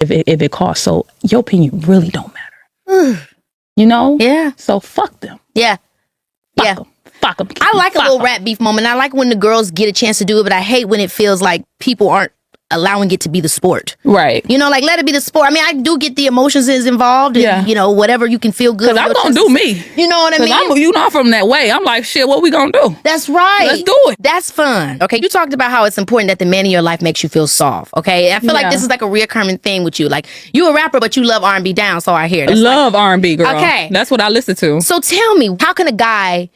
if it costs. So your opinion really don't matter. You know? Yeah. So fuck them. Yeah. Fuck them. Fuck them. I like a little rat beef moment. I like when the girls get a chance to do it, but I hate when it feels like people aren't allowing it to be the sport. Right. You know, like, let it be the sport. I mean, I do get the emotions is involved and, you know, whatever you can feel good. Because I'm going to do me. You know what I mean? I'm not from that way. I'm like, shit, what we going to do? That's right. Let's do it. That's fun. Okay, you talked about how it's important that the man in your life makes you feel soft. Okay, I feel like this is like a reoccurring thing with you. Like, you a rapper, but you love R&B down, so I hear. I love R&B, girl. Okay. That's what I listen to. So tell me, how can a guy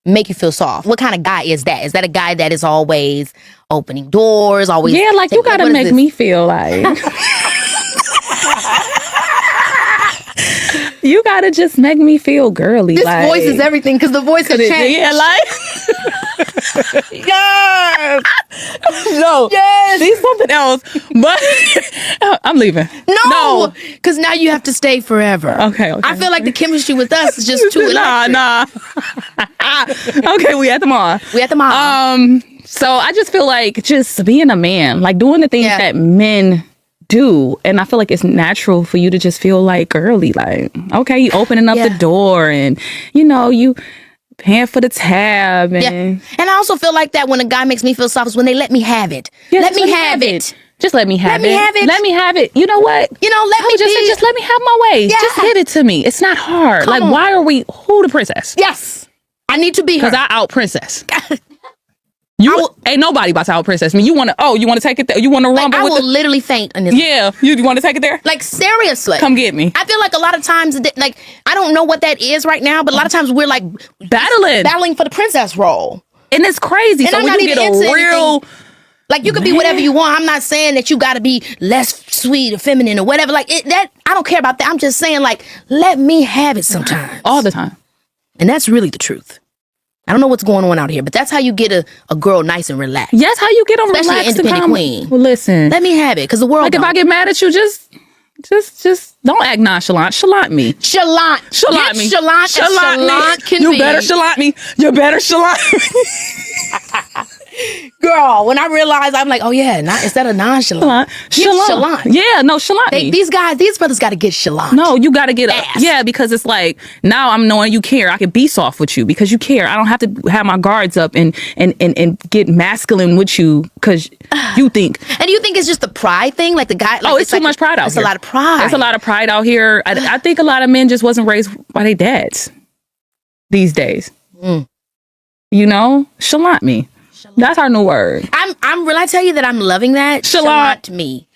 make you feel soft? What kind of guy is that? Is that a guy that is always opening doors, always? Yeah, like, you gotta make me feel like you gotta just make me feel girly. This like, voice is everything, because the voice could change. Yeah, like yes. No, yes. See something else, but I'm leaving. No, because now you have to stay forever. Okay. I feel like the chemistry with us is just too electric. Nah. Okay, we at the mall. So I just feel like just being a man, like doing the things that men do. And I feel like it's natural for you to just feel like girly. Like, okay, you opening up the door and, you know, you paying for the tab. And and I also feel like that when a guy makes me feel soft is when they let me have it. Let me have it. Just let me have it. Let me have it. Let me have it. You know what? You know, let me just let me have my way. Yeah. Just hit it to me. It's not hard. Come like, on. why are we, who the princess? Yes. I need to be her. Because I out princess. Ain't nobody about to out princess me. You want to take it there? You want to rumble I with will literally faint in this. Yeah. You want to take it there? Like, seriously. Come get me. I feel like a lot of times, like, I don't know what that is right now, but a lot of times we're like battling for the princess role. And it's crazy. And so I'm when not you even get a into real... anything. Like, you could be whatever you want. I'm not saying that you got to be less sweet or feminine or whatever. Like, I don't care about that. I'm just saying, like, let me have it sometimes. All the time. And that's really the truth. I don't know what's going on out here, but that's how you get a girl nice and relaxed. Yes, how you get them Especially relaxed. an independent queen. Well, listen. Let me have it, because the world Like, if I get mad at you, just don't act nonchalant. Chalant me. Chalant me. Chalant can be. You better chalant me. You better chalant me. Girl, when I realized, I'm like, oh yeah, instead of nonchalant, chalant. Yeah, no, chalant me. These brothers got to get chalant. No, you got to get yeah, because it's like, now I'm knowing you care. I can be soft with you because you care. I don't have to have my guards up and get masculine with you because you think. And do you think it's just the pride thing? Like the guy? Like, it's too much pride out here. It's a lot of pride. There's a lot of pride out here. I think a lot of men just wasn't raised by their dads these days. You know? Chalant me. That's our new word. Will I tell you that I'm loving that? Chalant me.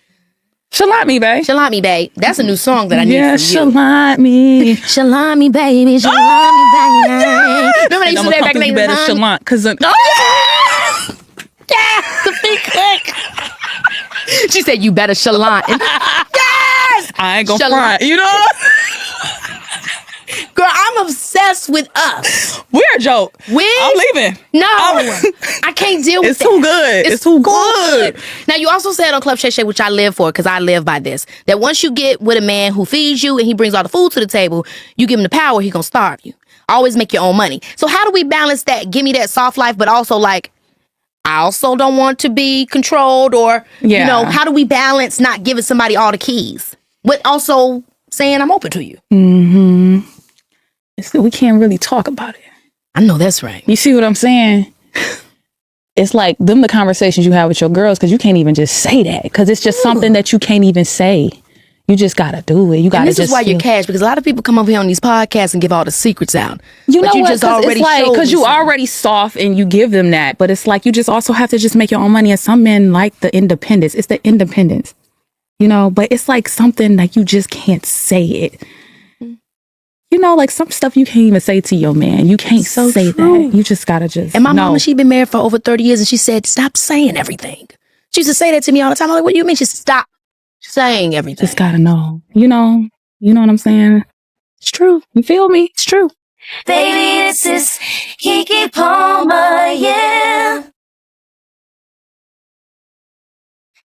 Chalant me, babe. Chalant me, babe. That's a new song that I need from you. Chalant me. Chalant me, baby. Chalant me, baby. Remember they used to say back in the day? You better chalant, because... Yeah, the big click. She said, you better chalant. Yes! I ain't gonna fry, you know? Girl, I'm obsessed with us. We're a joke. I'm leaving. No, I can't deal with it. It's too good. It's too good. Now, you also said on Club Shay Shay, which I live for, because I live by this, that once you get with a man who feeds you and he brings all the food to the table, you give him the power, he gonna starve you. Always make your own money. So how do we balance that? Give me that soft life, but also like, I also don't want to be controlled, or, you know, how do we balance not giving somebody all the keys, but also saying I'm open to you? Mm-hmm. We can't really talk about it. I know that's right. You see what I'm saying? It's like the conversations you have with your girls, because you can't even just say that, because it's just something that you can't even say. You just gotta do it. You gotta. This is why you're Cash, because a lot of people come over here on these podcasts and give all the secrets out. You know what? It's like, because you already soft and you give them that, but it's like you just also have to just make your own money. And some men like the independence. It's the independence, you know. But it's like something like you just can't say it. You know, like some stuff you can't even say to your man. You can't say that. You just gotta just. And my mama, she been married for over 30 years, and she said, "Stop saying everything." She used to say that to me all the time. I'm like, "What do you mean?" She stop saying everything. Just gotta know. You know what I'm saying? It's true. You feel me? It's true. Baby, this is Keke Palmer, yeah.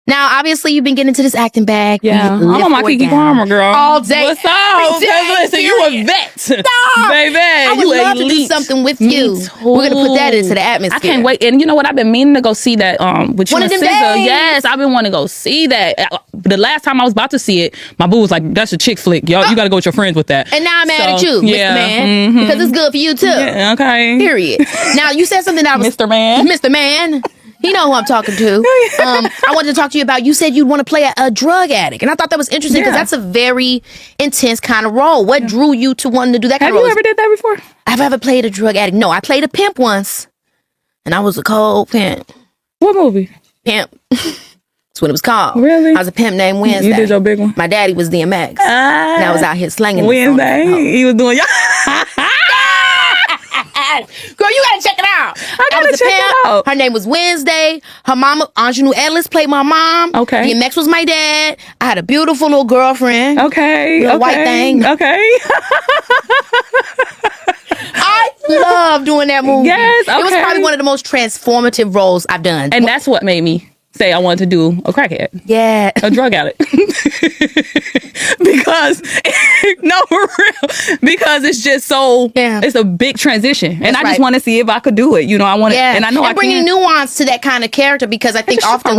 Now, obviously, you've been getting into this acting bag. Yeah, I'm on my Keke Karma, girl. All day. What's up? Listen, you a vet. Stop. Baby. I would love to do something with you. We're going to put that into the atmosphere. I can't wait. And you know what? I've been meaning to go see that with you and SZA. Yes, I've been wanting to go see that. The last time I was about to see it, my boo was like, that's a chick flick. Y'all, you got to go with your friends with that. And now I'm mad at you, Mr. Man. Because it's good for you, too. Yeah, okay. Period. Now, you said something that was... Mr. Man. Mr. Man. You know who I'm talking to. I wanted to talk to you about, you said you'd want to play a drug addict. And I thought that was interesting because that's a very intense kind of role. What drew you to wanting to do that kind of role? Have you ever did that before? Have I ever played a drug addict? No, I played a pimp once. And I was a cold pimp. What movie? Pimp. That's what it was called. Really? I was a pimp named Wednesday. You did your big one? My daddy was DMX. And I was out here slanging Wednesday. He was doing Girl, you gotta check it out. I gotta check it out. Her name was Wednesday. Her mama, Anjanou Ellis, played my mom. Okay. DMX was my dad. I had a beautiful little girlfriend. Okay. Little white thing. Okay. I love doing that movie. Yes. Okay. It was probably one of the most transformative roles I've done. And that's what made me say I wanted to do a crackhead. Yeah. A drug addict. Because, no, for real. Because it's just so, it's a big transition. And I just want to see if I could do it. You know, I want to, and I know I can. Bringing nuance to that kind of character because I think often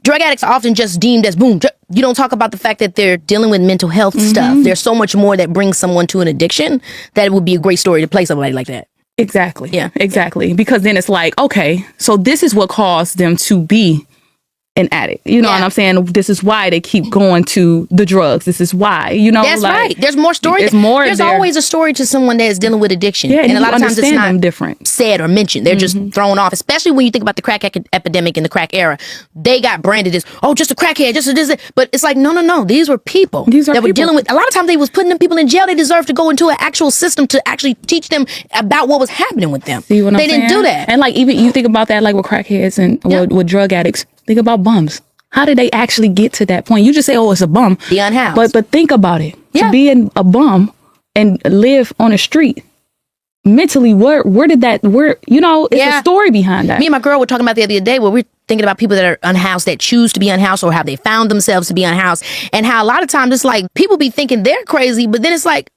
drug addicts are often just deemed as boom. You don't talk about the fact that they're dealing with mental health stuff. There's so much more that brings someone to an addiction that it would be a great story to play somebody like that. Exactly. Yeah. Exactly. Because then it's like, okay, so this is what caused them to be an addict. You know what I'm saying? This is why they keep going to the drugs. This is why, you know. That's right. There's more story. There's always a story to someone that is dealing with addiction. Yeah, and a lot of times it's not different said or mentioned. They're just thrown off, especially when you think about the crack epidemic in the crack era. They got branded as, just a crackhead, just a this. But it's like, no. These were people that were dealing with, a lot of times they was putting them people in jail. They deserved to go into an actual system to actually teach them about what was happening with them. See what I'm saying? They didn't do that. And like, even you think about that, like with crackheads and with drug addicts, think about bums. How did they actually get to that point? You just say, it's a bum. The unhoused. But think about it. To be a bum and live on a street, mentally, where did that, it's a story behind that. Me and my girl were talking about the other day where we're thinking about people that are unhoused, that choose to be unhoused or how they found themselves to be unhoused. And how a lot of times it's like, people be thinking they're crazy, but then it's like,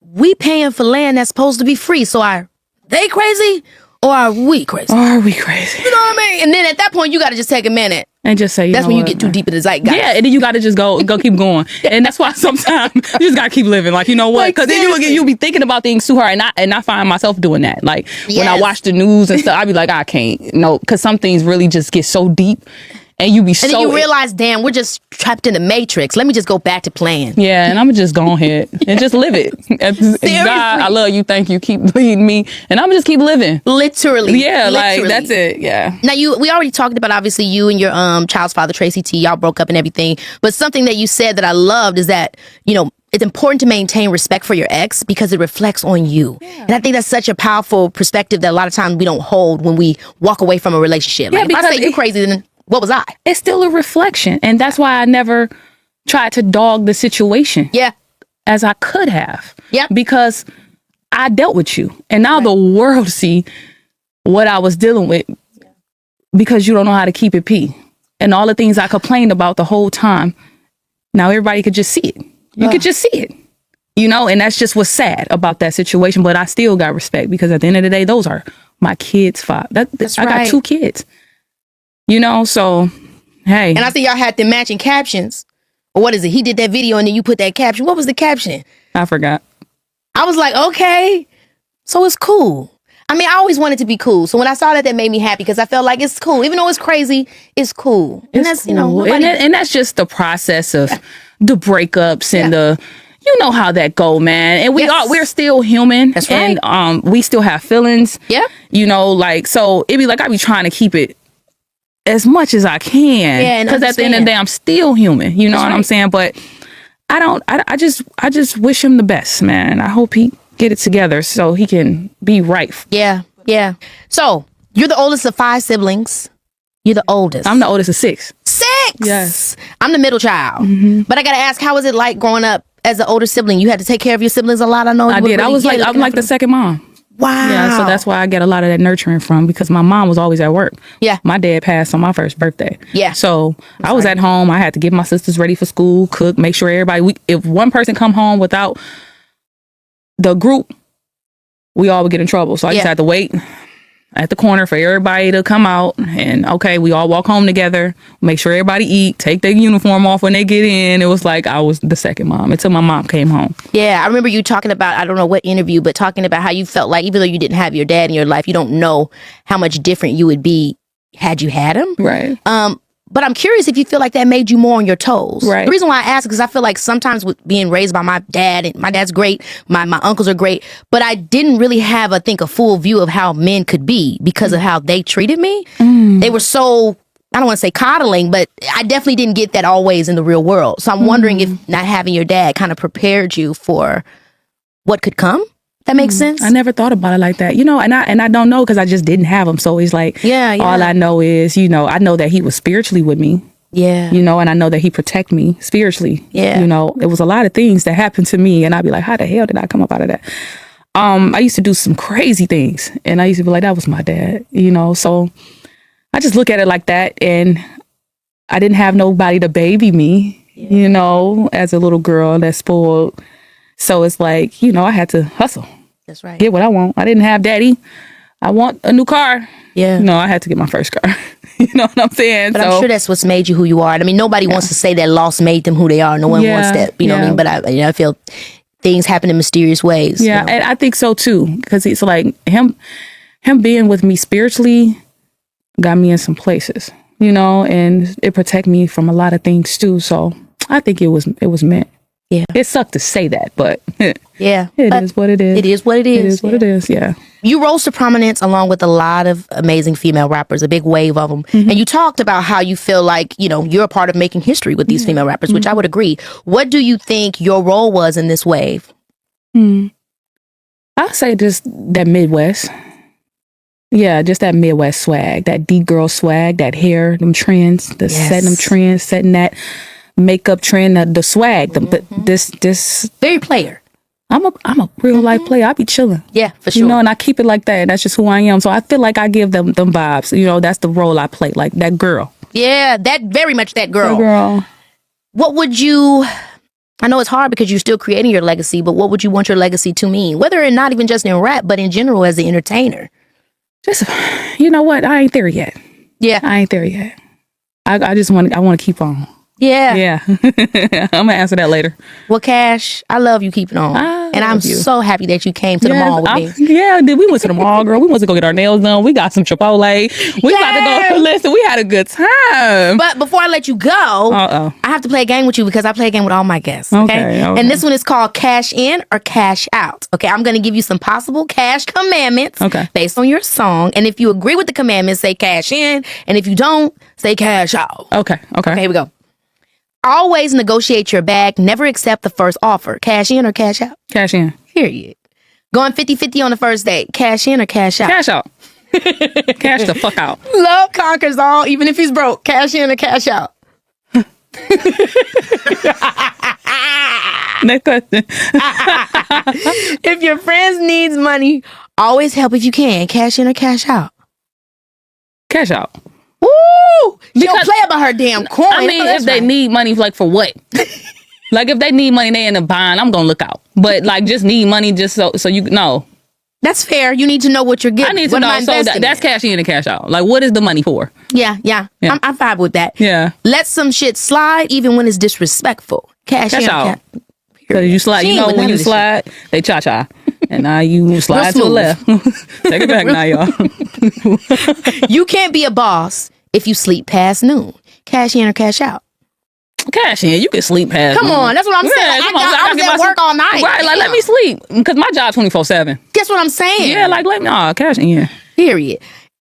we paying for land that's supposed to be free. So are they crazy or are we crazy? Are we crazy? You know what I mean? And then at that point, you got to just take a minute. And just say, that's when you get too deep in the zeitgeist. Yeah, and then you got to just go keep going. And that's why sometimes you just got to keep living. Like, you know what? Because then you'll be thinking about things too hard. And I find myself doing that. Like, when I watch the news and stuff, I be like, I can't. Because some things really just get so deep. And you be and then you realize, damn, we're just trapped in the matrix. Let me just go back to playing. Yeah, and I'm going to just go ahead and just live it. God, I love you. Thank you. Keep leading me. And I'm going to just keep living. Literally. Yeah, like, that's it. Yeah. Now, we already talked about, obviously, you and your child's father, Tracy T. Y'all broke up and everything. But something that you said that I loved is that, it's important to maintain respect for your ex because it reflects on you. Yeah. And I think that's such a powerful perspective that a lot of times we don't hold when we walk away from a relationship. Like, if I say you're crazy, then what was I? It's still a reflection. And that's why I never tried to dog the situation. Yeah. As I could have. Yeah. Because I dealt with you. And now the world see what I was dealing with because you don't know how to keep it P. And all the things I complained about the whole time. Now everybody could just see it. You could just see it. And that's just what's sad about that situation. But I still got respect because at the end of the day, those are my kids' fault. That's I got 2 kids. So, hey. And I see y'all had the matching captions. Or what is it? He did that video and then you put that caption. What was the caption? I forgot. I was like, okay. So it's cool. I mean, I always wanted to be cool. So when I saw that made me happy because I felt like it's cool. Even though it's crazy, it's cool. And that's, cool. And that's just the process of the breakups and the... You know how that go, man. And we're still human. That's right. And we still have feelings. Yeah. So it be like I be trying to keep it as much as I can. Yeah, because at the end of the day, I'm still human. You know what I'm saying? But I just wish him the best, man. I hope he get it together so he can be right. Yeah. Yeah. So you're the oldest of 5 siblings. You're the oldest. I'm the oldest of 6. 6? Yes. I'm the middle child. But I got to ask, how was it like growing up as an older sibling? You had to take care of your siblings a lot. I know. I did. I'm like the second mom. Wow. Yeah, so that's why I get a lot of that nurturing from, because my mom was always at work. Yeah. My dad passed on my first birthday. Yeah. So I was at home. I had to get my sisters ready for school, cook, make sure everybody, if one person come home without the group, we all would get in trouble. So I just had to wait at the corner for everybody to come out, and we all walk home together, make sure everybody eat, take their uniform off when they get in. It was like I was the second mom until my mom came home. Yeah, I remember you talking about, I don't know what interview, but talking about how you felt like even though you didn't have your dad in your life, you don't know how much different you would be had you had him. Right. But I'm curious if you feel like that made you more on your toes. Right. The reason why I ask is because I feel like sometimes with being raised by my dad, and my dad's great, my uncles are great, but I didn't really have, I think, a full view of how men could be because of how they treated me. They were so, I don't want to say coddling, but I definitely didn't get that always in the real world. So I'm wondering if not having your dad kind of prepared you for what could come. That makes sense. I never thought about it like that, and I don't know, because I just didn't have him. So it's like, all I know is, I know that he was spiritually with me. Yeah. And I know that he protected me spiritually. Yeah. It was a lot of things that happened to me, and I'd be like, how the hell did I come up out of that? I used to do some crazy things, and I used to be like, that was my dad, so I just look at it like that. And I didn't have nobody to baby me, as a little girl that's spoiled. So it's like, I had to hustle. That's right. Get what I want. I didn't have daddy. I want a new car. Yeah. I had to get my first car. You know what I'm saying? But I'm sure that's what's made you who you are. I mean, nobody wants to say that loss made them who they are. No one wants that. You know what I mean? But I feel things happen in mysterious ways. Yeah, and I think so too. Because it's like him being with me spiritually got me in some places, and it protect me from a lot of things too. So I think it was meant. Yeah. It sucked to say that, but it is what it is. It is what it is. It is what it is, yeah. You rose to prominence along with a lot of amazing female rappers, a big wave of them. Mm-hmm. And you talked about how you feel like, you're a part of making history with these female rappers, which I would agree. What do you think your role was in this wave? I'll say just that Midwest. Yeah, just that Midwest swag, that deep girl swag, that hair, them trends, setting them trends, setting that makeup trend, the swag, this very player. I'm a real life player. I be chilling. Yeah, for sure. And I keep it like that. That's just who I am. So I feel like I give them vibes. That's the role I play, like that girl. Yeah, that very much that girl. That girl. What would you? I know it's hard because you're still creating your legacy, but what would you want your legacy to mean? Whether or not even just in rap, but in general as an entertainer. Just, you know what? I ain't there yet. Yeah, I ain't there yet. I just want to keep on. Yeah. I'm gonna answer that later. Well, Kash, I love you keeping on. And I'm so happy that you came to the mall with me. Yeah, we went to the mall, girl. We went to go get our nails done. We got some Chipotle. We about to go. Listen, we had a good time. But before I let you go, I have to play a game with you because I play a game with all my guests. Okay? And this one is called Cash In or Cash Out. Okay, I'm going to give you some possible cash commandments based on your song. And if you agree with the commandments, say cash in. And if you don't, say cash out. Okay, here we go. Always negotiate your bag. Never accept the first offer. Cash in or cash out? Cash in. Period. Going 50-50 on the first date. Cash in or cash out? Cash out. Cash the fuck out. Love conquers all, even if he's broke. Cash in or cash out? Next question. If your friends needs money, always help if you can. Cash in or cash out? Cash out. Woo! She don't play about her damn coin. I mean, if they need money, like for what? Like if they need money, they in a bind, I'm gonna look out. But like just need money just so you know. That's fair. You need to know what you're getting. I need to know. So that's cash in and cash out. Like what is the money for? Yeah. I'm fine with that. Yeah. Let some shit slide even when it's disrespectful. Cash in out. Because you slide, when you slide, they cha-cha. And now you slide to the left. Take it back now, y'all. You can't be a boss if you sleep past noon. Cash in or cash out? Cash in. You can sleep past noon. Come on, that's what I'm saying. I was at work all night. Right, like let me sleep. Because my job 24/7. Guess what I'm saying? Yeah, like let me, cash in. Period.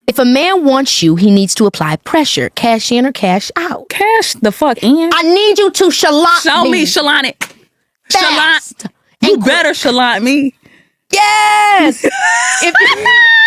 If a man wants you, he needs to apply pressure. Cash in or cash out? Cash the fuck in. I need you to shalant Show me shalant it. Shalant. You better shalant me. Yes.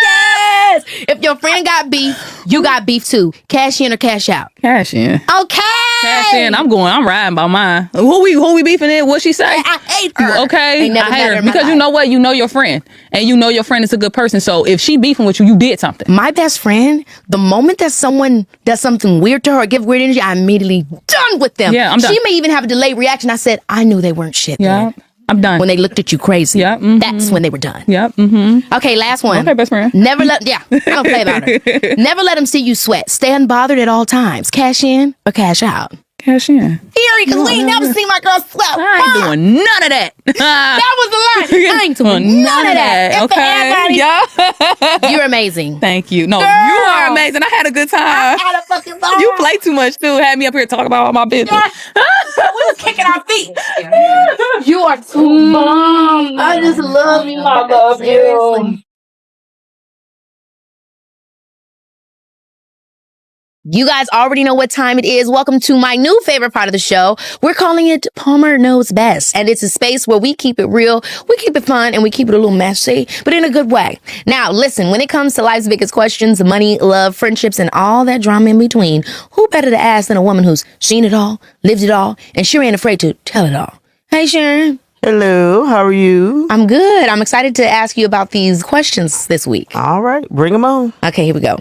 Yes. If your friend got beef, you got beef too. Cash in or cash out? Cash in. Okay. Cash in. I'm riding by mine. Who we beefing in? What she say? I hate her. Okay. I hate her. Because you know what? You know your friend. And you know your friend is a good person. So if she beefing with you, you did something. My best friend, the moment that someone does something weird to her or give weird energy, I immediately done with them. Yeah, I'm done. She may even have a delayed reaction. I said, I knew they weren't shit. Yeah. Then. I'm done. When they looked at you crazy. Yeah. That's when they were done. Yep. Okay, last one. Okay, best friend. Never let, I don't play about her. Never let them see you sweat. Stay unbothered at all times. Cash in or cash out? Cash in. Eerie, because we ain't never seen my girl sweat. I ain't doing none of that. That was the line. I ain't doing none of that. Okay. Yeah. You're amazing. Thank you. No, Girl. you are amazing. I had a good time. I had a fucking ball. You play too much too. Had me up here talking about all my business. We was kicking our feet. You are too bomb. I just love you. I love you. You guys already know what time it is. Welcome to my new favorite part of the show. We're calling it Palmer Knows Best. And it's a space where we keep it real, we keep it fun, and we keep it a little messy, but in a good way. Now, listen, when it comes to life's biggest questions, money, love, friendships, and all that drama in between, who better to ask than a woman who's seen it all, lived it all, and sure ain't afraid to tell it all. Hey, Sharon. Hello, how are you? I'm good. I'm excited to ask you about these questions this week. All right, bring them on. Okay, here we go.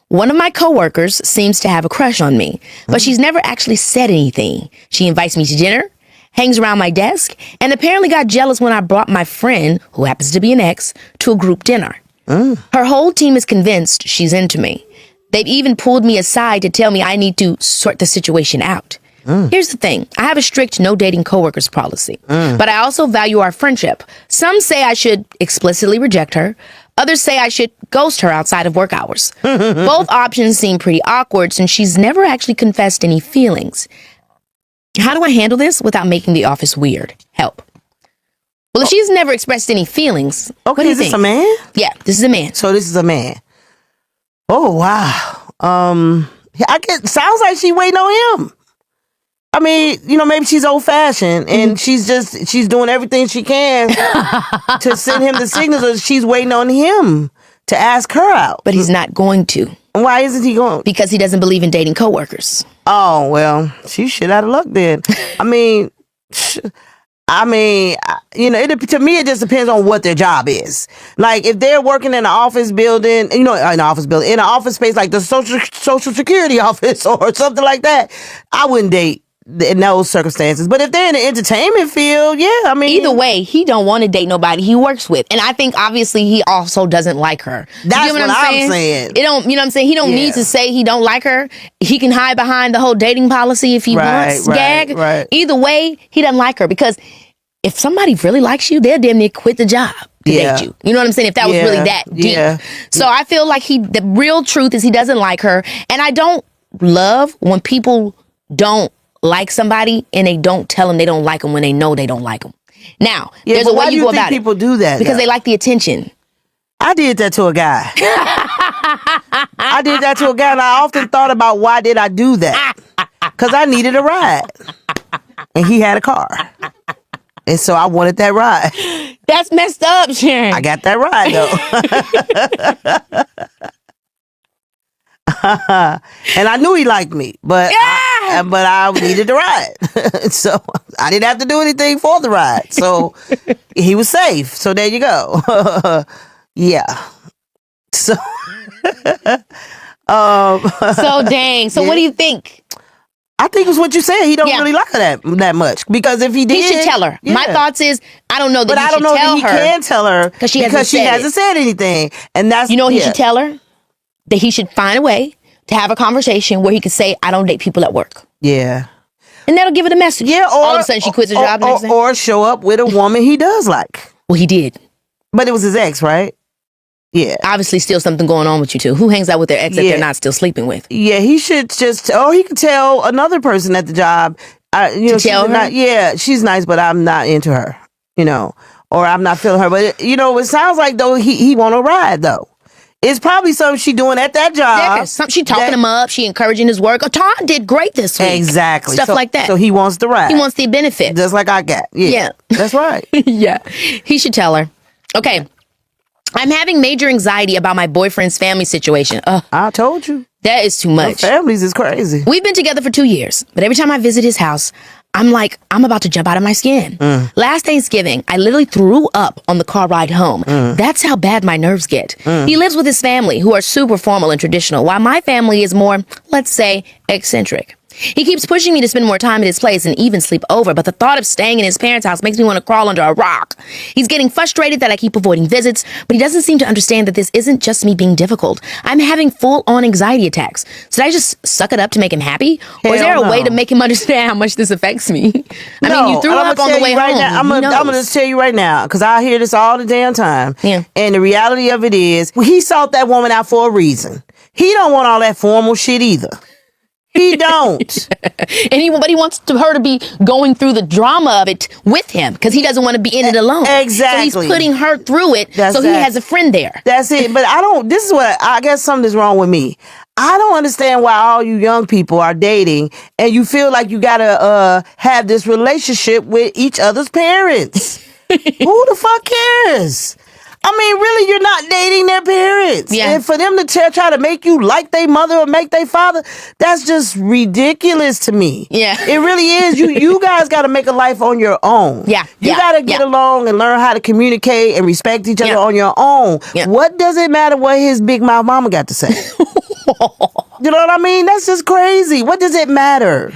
One of my coworkers seems to have a crush on me, but she's never actually said anything. She invites me to dinner, hangs around my desk, and apparently got jealous when I brought my friend, who happens to be an ex, to a group dinner. Her whole team is convinced she's into me. They've even pulled me aside to tell me I need to sort the situation out. Here's the thing. I have a strict no dating coworkers policy, but I also value our friendship. Some say I should explicitly reject her. Others say I should ghost her outside of work hours. Both options seem pretty awkward since she's never actually confessed any feelings. How do I handle this without making the office weird? Help. Well, if she's never expressed any feelings, what do you is this think? a man? Yeah, this is a man. So this is a man. Oh wow. Sounds like she waiting on him. I mean, maybe she's old fashioned and she's doing everything she can to send him the signals, or she's waiting on him to ask her out. But he's not going to. Why isn't he going? Because he doesn't believe in dating coworkers. Oh, well, she's shit out of luck then. I mean, to me, it just depends on what their job is. Like, if they're working in an office building, in an office space like the social security office or something like that, I wouldn't date in those circumstances. But if they're in the entertainment field, yeah, I mean, either way, he don't want to date nobody he works with, and I think obviously he also doesn't like her. That's what I'm saying. It don't, you know what I'm saying? He don't need to say he don't like her. He can hide behind the whole dating policy if he wants. Gag. Right. Either way, he doesn't like her, because if somebody really likes you, they'll damn near quit the job to date you. You know what I'm saying? If that was really that deep. Yeah. So I feel like the real truth is he doesn't like her, and I don't love when people don't like somebody and they don't tell them they don't like them when they know they don't like them. Now, there's a way you go about it. People do that because they like the attention. I did that to a guy. And I often thought about, why did I do that? Because I needed a ride, and he had a car, and so I wanted that ride. That's messed up, Sharon. I got that ride though. And I knew he liked me, but I needed the ride. So I didn't have to do anything for the ride. So he was safe. So there you go. Yeah. So so dang. So what do you think? I think it's what you said. He don't really like her that much, because if he did, he should tell her. Yeah. My thoughts is, I don't know that he should tell her. But I don't know that he can tell her because she hasn't said anything. And that's, what he should tell her? That he should find a way to have a conversation where he could say, I don't date people at work. Yeah. And that'll give it a message. Yeah. Or all of a sudden she quits her job next day. Or show up with a woman he does like. Well, he did. But it was his ex, right? Yeah. Obviously still something going on with you two. Who hangs out with their ex that they're not still sleeping with? Yeah, he should just, he could tell another person at the job. Tell her? She's nice, but I'm not into her, or I'm not feeling her. But, it sounds like, though, he want to ride, though. It's probably something she doing at that job. Yeah, she talking him up. She encouraging his work. Oh, Todd did great this week. Exactly. Stuff like that. So he wants the ride. He wants the benefit. Just like I got. Yeah. That's right. Yeah. He should tell her. Okay. I'm having major anxiety about my boyfriend's family situation. I told you. That is too much. Families is crazy. We've been together for 2 years, but every time I visit his house, I'm like, I'm about to jump out of my skin. Last Thanksgiving, I literally threw up on the car ride home. That's how bad my nerves get. He lives with his family, who are super formal and traditional, while my family is more, let's say, eccentric. He keeps pushing me to spend more time at his place and even sleep over, but the thought of staying in his parents' house makes me want to crawl under a rock. He's getting frustrated that I keep avoiding visits, but he doesn't seem to understand that this isn't just me being difficult. I'm having full-on anxiety attacks. Should I just suck it up to make him happy? Or is there a way to make him understand how much this affects me? I mean, you threw up on the way home. I'm going to just tell you right now, because I hear this all the damn time. Yeah. And the reality of it is, he sought that woman out for a reason. He don't want all that formal shit either. He don't. But he wants her to be going through the drama of it with him because he doesn't want to be in it alone. Exactly. So he's putting her through it so he has a friend there. That's it. But this is what, I guess something's wrong with me. I don't understand why all you young people are dating and you feel like you gotta have this relationship with each other's parents. Who the fuck cares? I mean, really, you're not dating their parents. Yeah. And for them to try to make you like their mother or make their father, that's just ridiculous to me. Yeah. It really is. You guys got to make a life on your own. Yeah. You got to get along and learn how to communicate and respect each other on your own. Yeah. What does it matter what his big mouth mama got to say? You know what I mean? That's just crazy. What does it matter?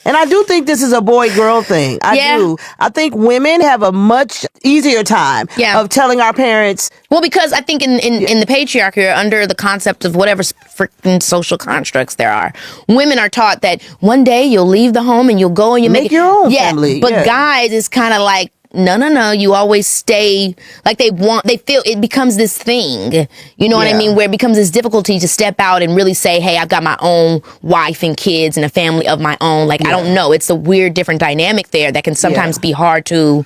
And I do think this is a boy-girl thing. I do. I think women have a much easier time of telling our parents. Well, because I think in the patriarchy, or under the concept of whatever freaking social constructs there are, women are taught that one day you'll leave the home and you'll go and you make your own family. But guys, it's kind of like, no. You always stay like they feel it becomes this thing. You know what I mean? Where it becomes this difficulty to step out and really say, hey, I've got my own wife and kids and a family of my own. Like, I don't know. It's a weird, different dynamic there that can sometimes be hard to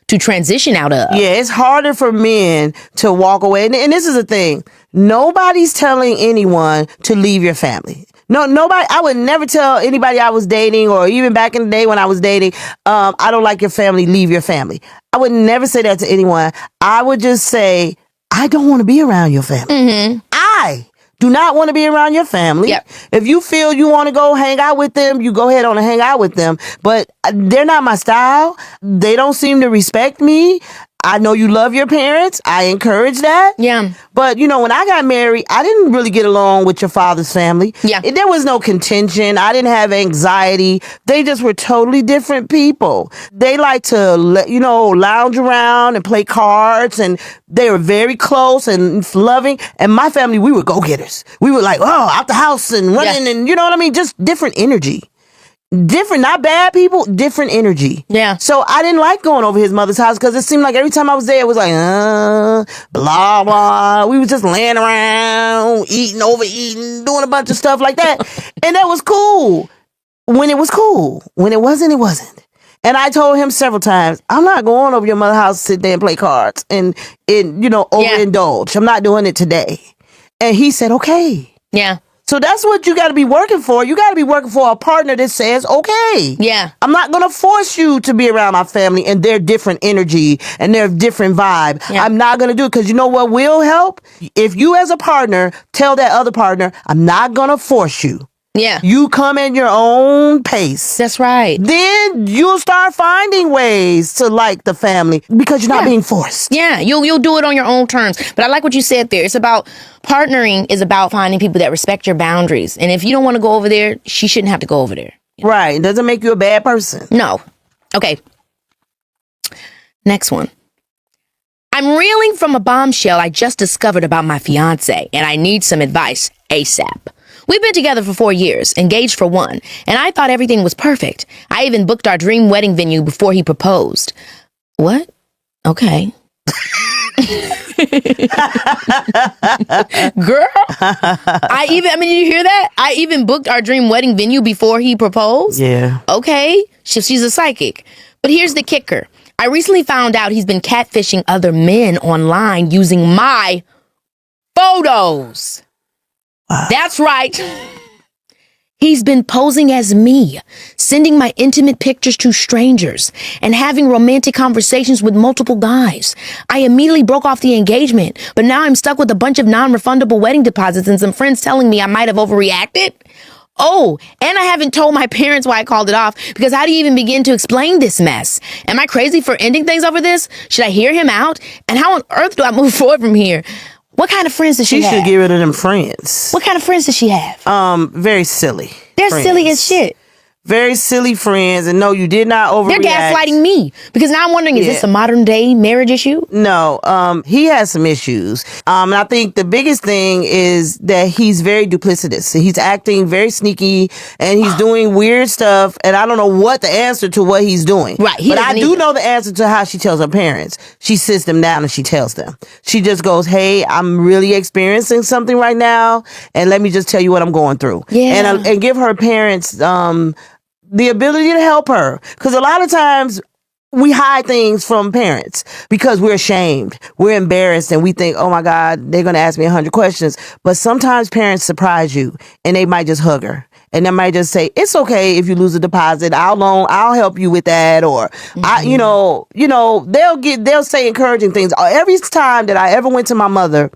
transition out of. Yeah, it's harder for men to walk away. And this is the thing. Nobody's telling anyone to leave your family. No, nobody. I would never tell anybody I was dating, or even back in the day when I was dating, I don't like your family, leave your family. I would never say that to anyone. I would just say, I don't want to be around your family. Mm-hmm. I do not want to be around your family. Yep. If you feel you want to go hang out with them, you go ahead on and hang out with them. But they're not my style. They don't seem to respect me. I know you love your parents. I encourage that. Yeah. But, when I got married, I didn't really get along with your father's family. Yeah. There was no contention. I didn't have anxiety. They just were totally different people. They like to, lounge around and play cards, and they were very close and loving. And my family, we were go-getters. We were like, out the house and running and, you know what I mean? Just different energy. Different, not bad people, different energy. Yeah. So I didn't like going over his mother's house because it seemed like every time I was there, it was like, blah, blah. We was just laying around, eating, overeating, doing a bunch of stuff like that. And that was cool. When it was cool. When it wasn't, it wasn't. And I told him several times, I'm not going over your mother's house to sit there and play cards and overindulge. I'm not doing it today. And he said, okay. Yeah. So that's what you got to be working for. You got to be working for a partner that says, okay. Yeah. I'm not going to force you to be around my family and their different energy and their different vibe. Yeah. I'm not going to do it because you know what will help? If you as a partner tell that other partner, I'm not going to force you. Yeah. You come at your own pace. That's right. Then you'll start finding ways to like the family because you're not being forced. Yeah, you'll do it on your own terms. But I like what you said there. It's about partnering is about finding people that respect your boundaries. And if you don't want to go over there, she shouldn't have to go over there. Right. It doesn't make you a bad person. No. Okay. Next one. I'm reeling from a bombshell I just discovered about my fiance, and I need some advice ASAP. We've been together for 4 years, engaged for 1, and I thought everything was perfect. I even booked our dream wedding venue before he proposed. What? Okay. Girl, did you hear that? I even booked our dream wedding venue before he proposed? Yeah. Okay, she's a psychic. But here's the kicker. I recently found out he's been catfishing other men online using my photos. That's right. He's been posing as me, sending my intimate pictures to strangers, and having romantic conversations with multiple guys. I immediately broke off the engagement, but now I'm stuck with a bunch of non-refundable wedding deposits and some friends telling me I might have overreacted. Oh, and I haven't told my parents why I called it off, because how do you even begin to explain this mess? Am I crazy for ending things over this? Should I hear him out? And how on earth do I move forward from here? What kind of friends does she have? She should get rid of them friends. What kind of friends does she have? Very silly. They're friends. silly as shit. Very silly friends, and no, you did not overreact. They're gaslighting me, because now I'm wondering, is this a modern day marriage issue? No, he has some issues. And I think the biggest thing is that he's very duplicitous. He's acting very sneaky, and he's doing weird stuff, and I don't know what the answer to what he's doing. Right. But I do know the answer to how she tells her parents. She sits them down and she tells them. She just goes, hey, I'm really experiencing something right now, and let me just tell you what I'm going through. Yeah. And give her parents the ability to help her. Because a lot of times we hide things from parents because we're ashamed. We're embarrassed and we think, oh my God, they're going to ask me 100 questions. But sometimes parents surprise you and they might just hug her. And they might just say, it's okay if you lose a deposit. I'll help you with that. Or, they'll say encouraging things. Every time that I ever went to my mother,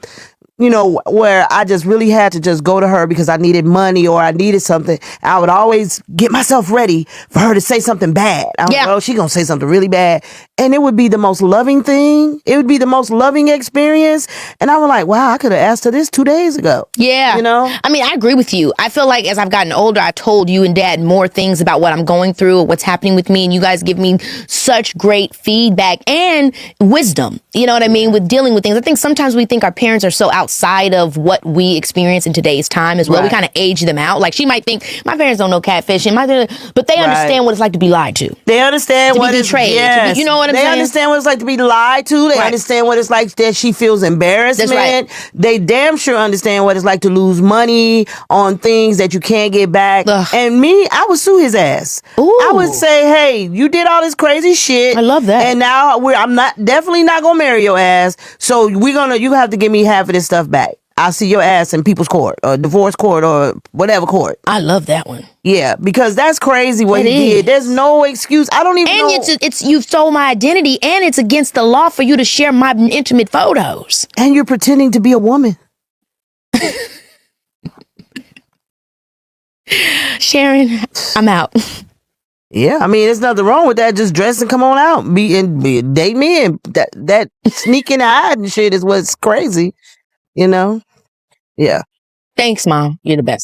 where I just really had to just go to her because I needed money or I needed something, I would always get myself ready for her to say something bad. I was like, oh, she's going to say something really bad. And it would be the most loving thing. It would be the most loving experience. And I was like, wow, I could have asked her this 2 days ago. Yeah. I mean, I agree with you. I feel like as I've gotten older, I told you and Dad more things about what I'm going through, what's happening with me. And you guys give me such great feedback and wisdom, you know what I mean, with dealing with things. I think sometimes we think our parents are so outside of what we experience in today's time as well. Right. We kind of age them out. Like she might think, my parents don't know catfishing, but they understand what it's like to be lied to. They understand what it's betrayed. Yes. You know what I'm saying? They understand what it's like to be lied to. They understand what it's like that she feels embarrassment. That's right. They damn sure understand what it's like to lose money on things that you can't get back. Ugh. And me, I would sue his ass. Ooh. I would say, hey, you did all this crazy shit. I love that. And now I'm definitely not gonna marry your ass. So you have to give me half of this stuff back. I'll see your ass in people's court or divorce court or whatever court. I love that one. Yeah, because that's crazy what he did. There's no excuse. I don't even know. And you've stole my identity, and it's against the law for you to share my intimate photos. And you're pretending to be a woman. Sharon, I'm out. Yeah, I mean, there's nothing wrong with that. Just dress and come on out. Date me, and that sneaking and hiding shit is what's crazy. Yeah. Thanks, Mom. You're the best.